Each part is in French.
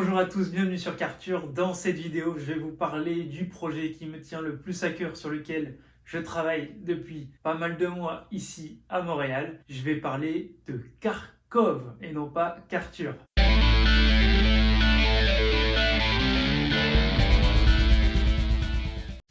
Bonjour à tous, bienvenue sur Karture. Dans cette vidéo, je vais vous parler du projet qui me tient le plus à cœur, sur lequel je travaille depuis pas mal de mois ici à Montréal. Je vais parler de Karkov et non pas Karture.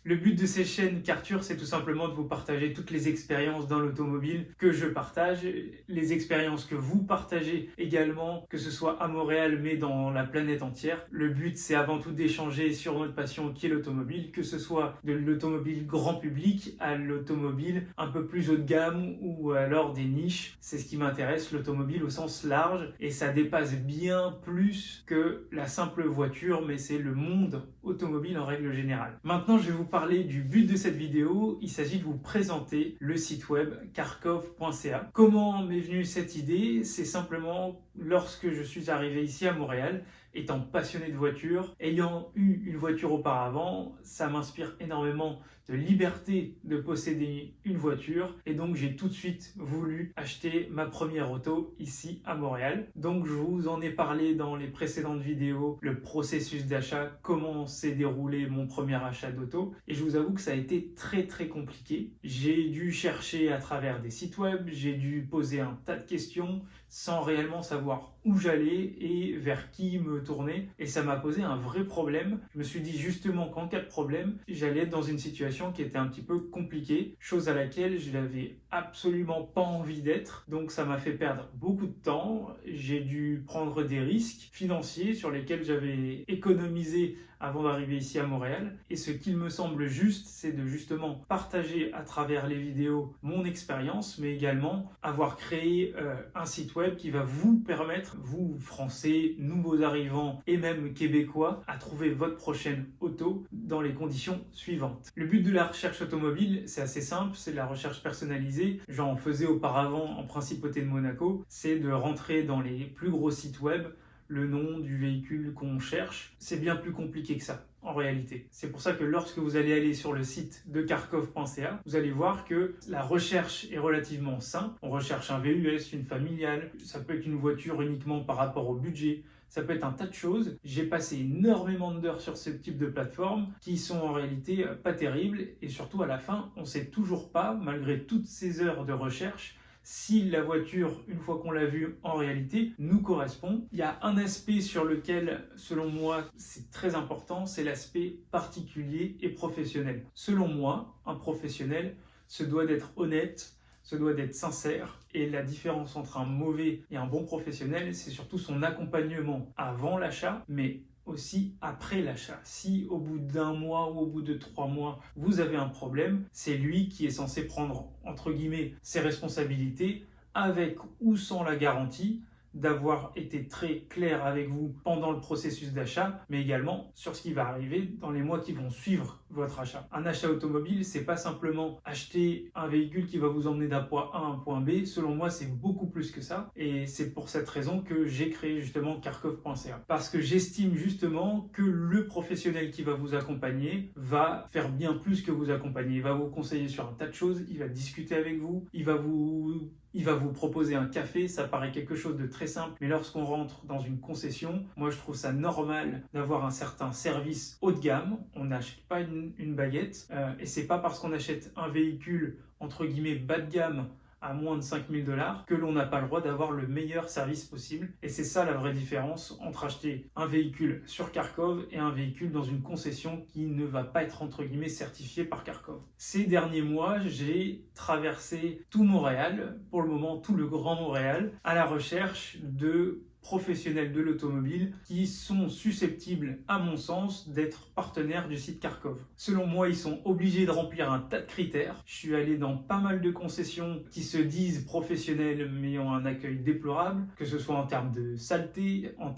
Le but de ces chaînes Karture, c'est tout simplement de vous partager toutes les expériences dans l'automobile que je partage, les expériences que vous partagez également, que ce soit à Montréal mais dans la planète entière. Le but, c'est avant tout d'échanger sur notre passion qui est l'automobile, que ce soit de l'automobile grand public à l'automobile un peu plus haut de gamme ou alors des niches. C'est ce qui m'intéresse, l'automobile au sens large, et ça dépasse bien plus que la simple voiture, mais c'est le monde automobile en règle générale. Maintenant, je vais vous parler du but de cette vidéo. Il s'agit de vous présenter le site web karkov.ca. Comment m'est venue cette idée? C'est simplement lorsque je suis arrivé ici à Montréal, étant passionné de voitures, ayant eu une voiture auparavant, ça m'inspire énormément de liberté de posséder une voiture, et donc j'ai tout de suite voulu acheter ma première auto ici à Montréal. Donc je vous en ai parlé dans les précédentes vidéos, le processus d'achat, comment s'est déroulé mon premier achat d'auto, et je vous avoue que ça a été très compliqué. J'ai dû chercher à travers des sites web, j'ai dû poser un tas de questions sans réellement savoir où j'allais et vers qui me tourner, et ça m'a posé un vrai problème. Je me suis dit justement qu'en cas de problème, j'allais être dans une situation qui était un petit peu compliquée, chose à laquelle je n'avais absolument pas envie d'être, donc ça m'a fait perdre beaucoup de temps. J'ai dû prendre des risques financiers sur lesquels j'avais économisé avant d'arriver ici à Montréal, et ce qu'il me semble juste, c'est de justement partager à travers les vidéos mon expérience, mais également avoir créé un site web qui va vous permettre, vous Français, nouveaux arrivants et même Québécois, à trouver votre prochaine auto dans les conditions suivantes. Le but de la recherche automobile, c'est assez simple, c'est de la recherche personnalisée. J'en faisais auparavant en Principauté de Monaco, c'est de rentrer dans les plus gros sites web le nom du véhicule qu'on cherche. C'est bien plus compliqué que ça en réalité. C'est pour ça que lorsque vous allez aller sur le site de karkov.ca, vous allez voir que la recherche est relativement simple. On recherche un VUS, une familiale, ça peut être une voiture uniquement par rapport au budget, ça peut être un tas de choses. J'ai passé énormément d'heures sur ce type de plateforme qui sont en réalité pas terribles, et surtout à la fin, on ne sait toujours pas, malgré toutes ces heures de recherche, si la voiture, une fois qu'on l'a vue en réalité, nous correspond. Il y a un aspect sur lequel, selon moi, c'est très important, c'est l'aspect particulier et professionnel. Selon moi, un professionnel se doit d'être honnête, se doit d'être sincère, et la différence entre un mauvais et un bon professionnel, c'est surtout son accompagnement avant l'achat, mais aussi après l'achat. Si au bout d'un mois ou au bout de 3 mois, vous avez un problème, c'est lui qui est censé prendre, entre guillemets, ses responsabilités, avec ou sans la garantie d'avoir été très clair avec vous pendant le processus d'achat, mais également sur ce qui va arriver dans les mois qui vont suivre votre achat. Un achat automobile, c'est pas simplement acheter un véhicule qui va vous emmener d'un point A à un point B. Selon moi, c'est beaucoup plus que ça, et c'est pour cette raison que j'ai créé justement karkov.ca, parce que j'estime justement que le professionnel qui va vous accompagner va faire bien plus que vous accompagner. Il va vous conseiller sur un tas de choses, il va discuter avec vous, il va vous proposer un café. Ça paraît quelque chose de très simple, mais lorsqu'on rentre dans une concession, moi je trouve ça normal d'avoir un certain service haut de gamme. On n'achète pas une baguette, et c'est pas parce qu'on achète un véhicule entre guillemets bas de gamme à moins de 5000 $ que l'on n'a pas le droit d'avoir le meilleur service possible. Et c'est ça la vraie différence entre acheter un véhicule sur Karkov et un véhicule dans une concession qui ne va pas être entre guillemets certifié par Karkov. Ces derniers mois, j'ai traversé tout Montréal, pour le moment tout le Grand Montréal, à la recherche de professionnels de l'automobile qui sont susceptibles, à mon sens, d'être partenaires du site Karkov. Selon moi, ils sont obligés de remplir un tas de critères. Je suis allé dans pas mal de concessions qui se disent professionnelles mais ont un accueil déplorable, que ce soit en termes de saleté, en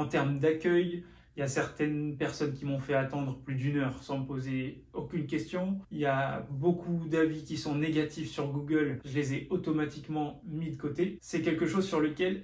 termes d'accueil. Il y a certaines personnes qui m'ont fait attendre plus d'1 heure sans me poser aucune question. Il y a beaucoup d'avis qui sont négatifs sur Google. Je les ai automatiquement mis de côté. C'est quelque chose sur lequel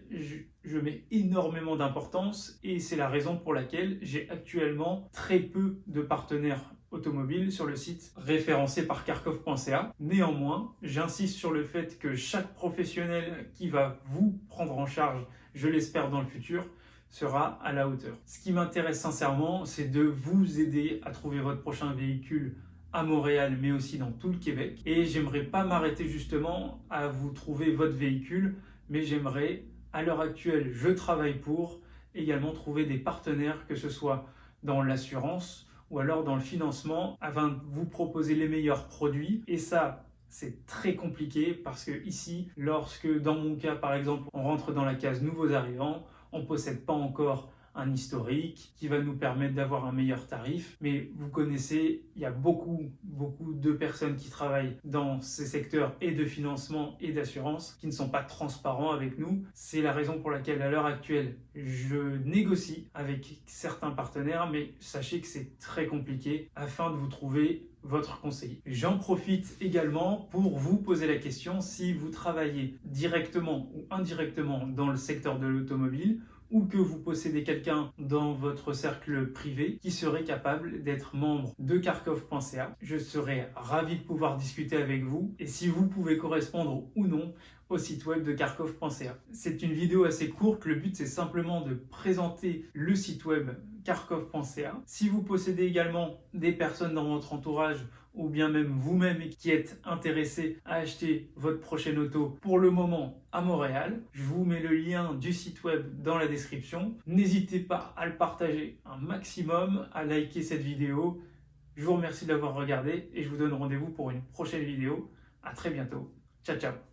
je mets énormément d'importance, et c'est la raison pour laquelle j'ai actuellement très peu de partenaires automobiles sur le site référencé par karkov.ca. Néanmoins, j'insiste sur le fait que chaque professionnel qui va vous prendre en charge, je l'espère dans le futur, sera à la hauteur. Ce qui m'intéresse sincèrement, c'est de vous aider à trouver votre prochain véhicule à Montréal, mais aussi dans tout le Québec. Et j'aimerais pas m'arrêter justement à vous trouver votre véhicule, mais j'aimerais, à l'heure actuelle, je travaille pour également trouver des partenaires, que ce soit dans l'assurance ou alors dans le financement, afin de vous proposer les meilleurs produits. Et ça, c'est très compliqué parce que ici, lorsque dans mon cas par exemple, on rentre dans la case nouveaux arrivants, on ne possède pas encore un historique qui va nous permettre d'avoir un meilleur tarif. Mais vous connaissez, il y a beaucoup de personnes qui travaillent dans ces secteurs et de financement et d'assurance qui ne sont pas transparents avec nous. C'est la raison pour laquelle à l'heure actuelle, je négocie avec certains partenaires, mais sachez que c'est très compliqué afin de vous trouver votre conseiller. J'en profite également pour vous poser la question si vous travaillez directement ou indirectement dans le secteur de l'automobile ou que vous possédez quelqu'un dans votre cercle privé qui serait capable d'être membre de Carcof.ca. Je serais ravi de pouvoir discuter avec vous et si vous pouvez correspondre ou non au site web de Carcof.ca. C'est une vidéo assez courte, le but c'est simplement de présenter le site web Carcof.ca. Si vous possédez également des personnes dans votre entourage ou bien même vous-même qui êtes intéressé à acheter votre prochaine auto pour le moment à Montréal, je vous mets le lien du site web dans la description. N'hésitez pas à le partager un maximum, à liker cette vidéo. Je vous remercie de l'avoir regardé et je vous donne rendez-vous pour une prochaine vidéo. À très bientôt. Ciao, ciao.